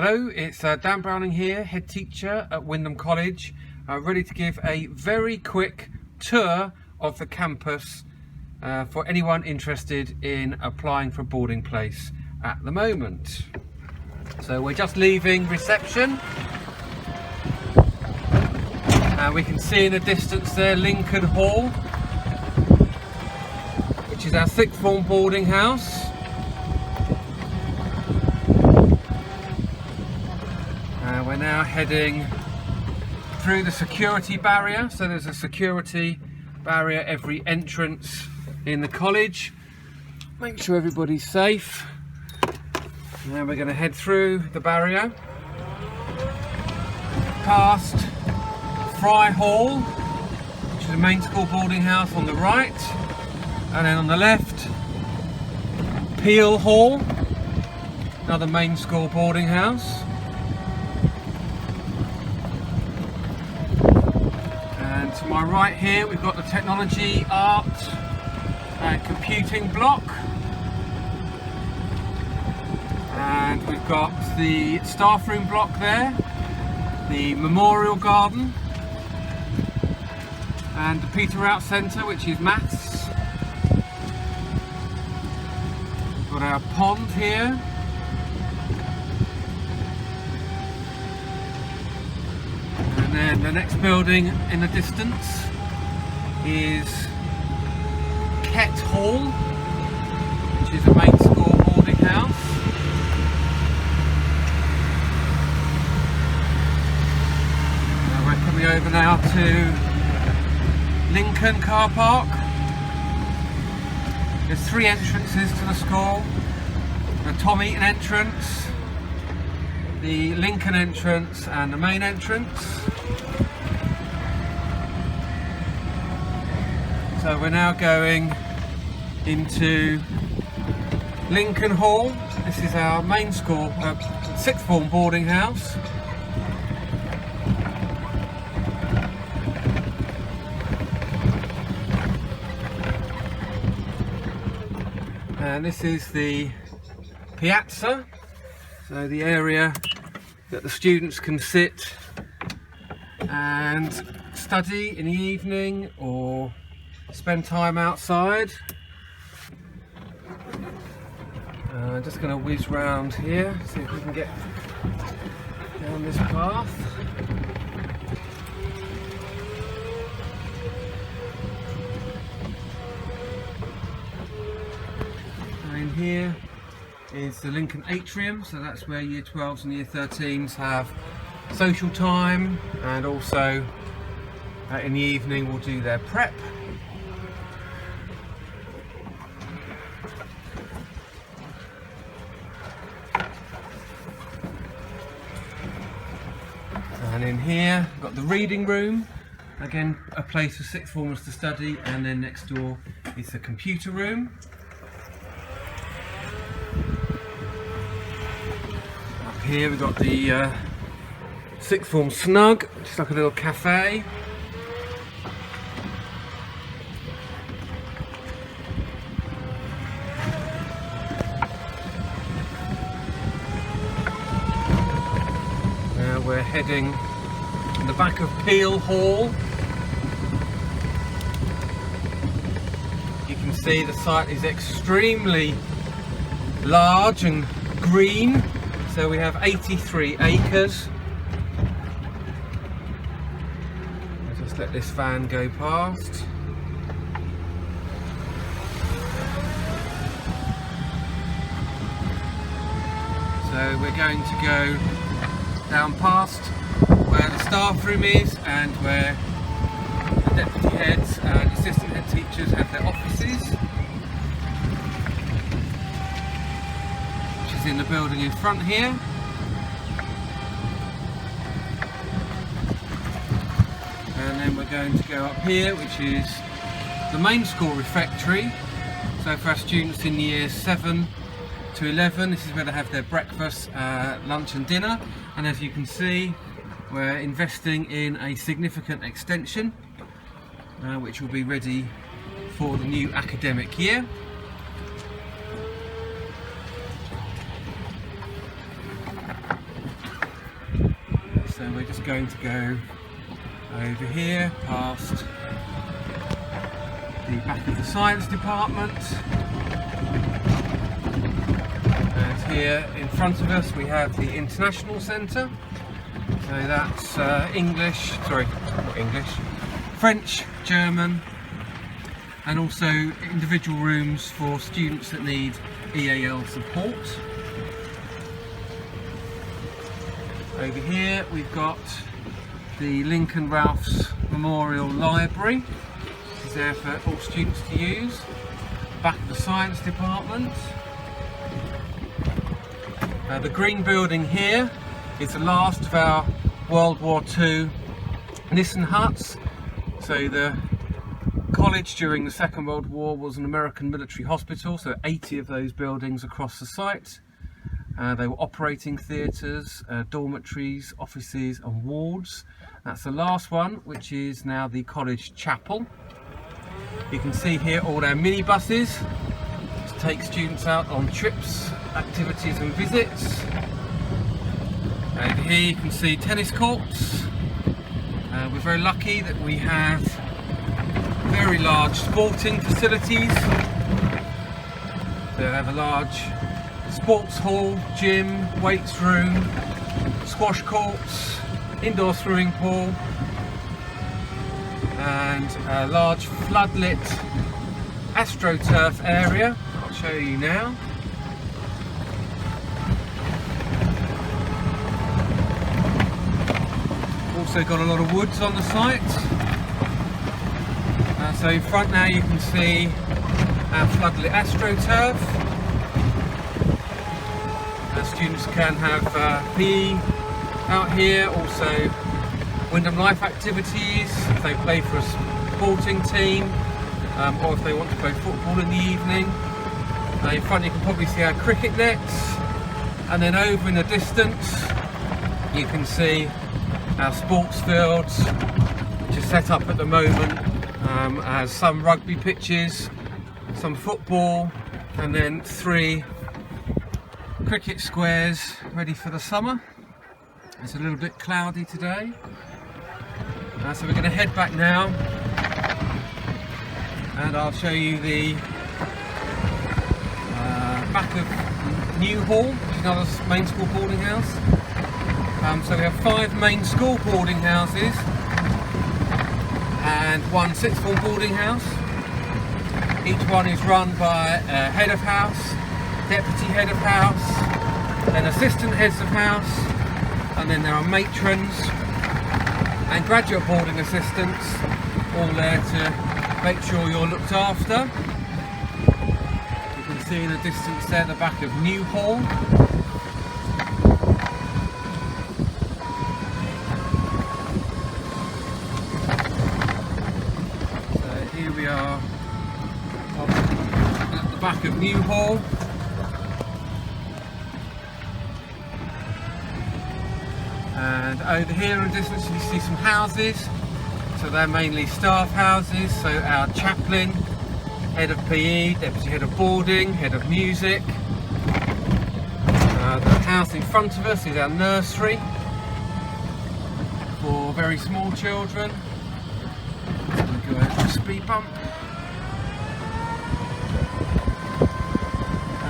Hello, it's Dan Browning here, head teacher at Wyndham College, ready to give a very quick tour of the campus for anyone interested in applying for a boarding place at the moment. So we're just leaving reception and we can see in the distance there Lincoln Hall, which is our sixth form boarding house. We're now heading through the security barrier, so there's a security barrier every entrance in the college. Make sure everybody's safe. Now we're going to head through the barrier, past Pavel Hall, which is a main school boarding house on the right, and then on the left, Pavel Hall, another main school boarding house. And to my right here we've got the technology, art and computing block, and we've got the staff room block there, the memorial garden, and the Peter Out Centre, which is maths. We've got our pond here. And then the next building in the distance is Cavil Hall, which is a main school boarding house. Now we're coming over now to Lincoln car park. There's three entrances to the school: the Tom Eaton entrance, the Lincoln entrance and the main entrance. So we're now going into Lincoln Hall. This is our main school, sixth form boarding house. And this is the piazza, so the area that the students can sit and study in the evening or spend time outside. I'm just going to whiz round here, see if we can get down this path. And in here is the Lincoln Atrium, so that's where Year 12s and Year 13s have social time, and also in the evening will do their prep. And in here we've got the reading room, again a place for sixth formers to study, and then next door is the computer room. Up here we've got the sixth form snug, which is like a little cafe. Now we're heading in the back of Pavel Hall. You can see the site is extremely large and green, so we have 83 acres. I'll just let this van go past. So we're going to go down past where the staff room is and where the deputy heads and assistant head teachers have their offices, which is in the building in front here. And then we're going to go up here, which is the main school refectory. So for our students in years 7 to 11, this is where they have their breakfast, lunch and dinner. And as you can see, we're investing in a significant extension which will be ready for the new academic year. So we're just going to go over here past the back of the science department, and here in front of us we have the International Centre. So that's French, German, and also individual rooms for students that need EAL support. Over here we've got the Lincoln Ralphs Memorial Library, which is there for all students to use. Back of the science department. The green building here is the last of our World War II Nissen huts. So the college during the Second World War was an American military hospital, so 80 of those buildings across the site. They were operating theatres, dormitories, offices and wards. That's the last one, which is now the college chapel. You can see here all our minibuses to take students out on trips, activities and visits. Over here you can see tennis courts. We're very lucky that we have very large sporting facilities. They have a large sports hall, gym, weights room, squash courts, indoor swimming pool, and a large floodlit AstroTurf area. I'll show you now. Also got a lot of woods on the site. So in front now you can see our floodlit AstroTurf. Students can have PE out here, also Wyndham Life activities if they play for a sporting team, or if they want to play football in the evening. In front you can probably see our cricket nets, and then over in the distance you can see our sports fields, which is set up at the moment as some rugby pitches, some football, and then 3 cricket squares ready for the summer. It's a little bit cloudy today, so we're going to head back now and I'll show you the back of New Hall, which is another main school boarding house. So we have 5 main school boarding houses and 1 sixth form boarding house. Each one is run by a head of house, deputy head of house, then assistant heads of house, and then there are matrons and graduate boarding assistants, all there to make sure you're looked after. You can see in the distance there the back of New Hall. So here we are at the back of New Hall. And over here in the distance you see some houses, so they're mainly staff houses. So our chaplain, head of PE, deputy head of boarding, head of music. The house in front of us is our nursery for very small children. So we go over the speed bump.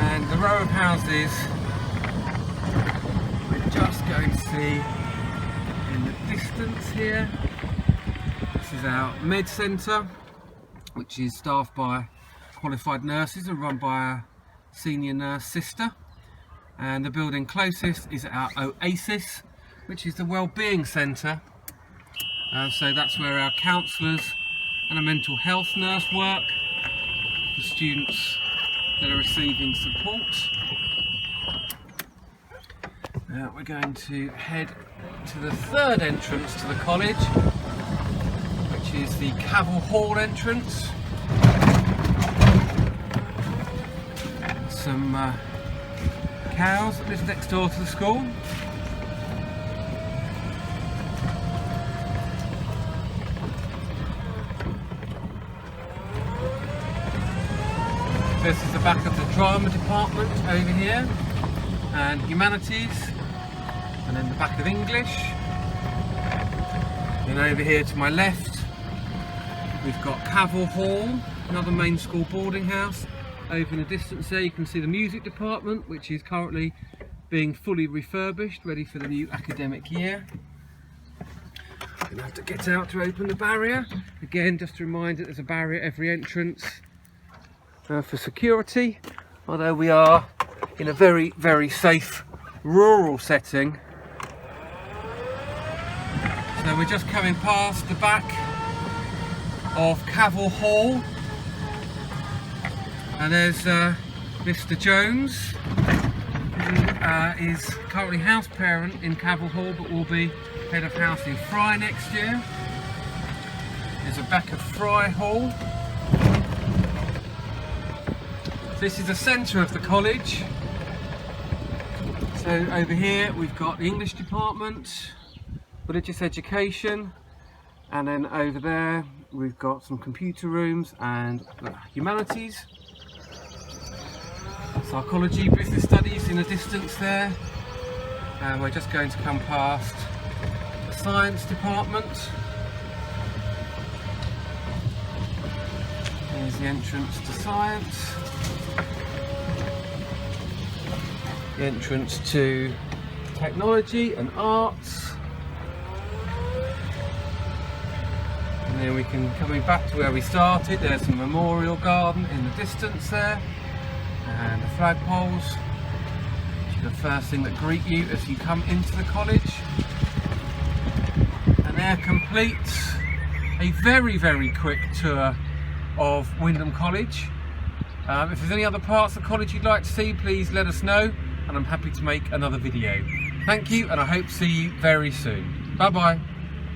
And the row of houses we're just going to see in the distance here. This is our med centre, which is staffed by qualified nurses and run by a senior nurse sister. And the building closest is our Oasis, which is the wellbeing centre. So that's where our counsellors and a mental health nurse work for students that are receiving support. Now we're going to head to the 3rd entrance to the college, which is the Cavil Hall entrance. Some cows that live next door to the school. This is the back of the drama department over here, and humanities, and then the back of English. And over here to my left, we've got Cavil Hall, another main school boarding house. Over in the distance there you can see the music department, which is currently being fully refurbished, ready for the new academic year. I'm going to have to get out to open the barrier. Again, just a reminder, there's a barrier at every entrance for security, although we are in a very, very safe rural setting. So we're just coming past the back of Cavil Hall, and there's Mr. Jones, who is currently house parent in Cavil Hall but will be head of house in Fry next year. There's a back of Fry Hall. So this is the centre of the college. So over here we've got the English department, religious education, and then over there we've got some computer rooms and humanities, psychology, business studies in the distance there, and we're just going to come past the science department. Here's the entrance to science, the entrance to technology and arts. And then we can, coming back to where we started, there's a memorial garden in the distance there, and the flagpoles, which are the first thing that greet you as you come into the college. And there completes a very, very quick tour of Wyndham College. If there's any other parts of the college you'd like to see, please let us know, and I'm happy to make another video. Thank you, and I hope to see you very soon. Bye bye.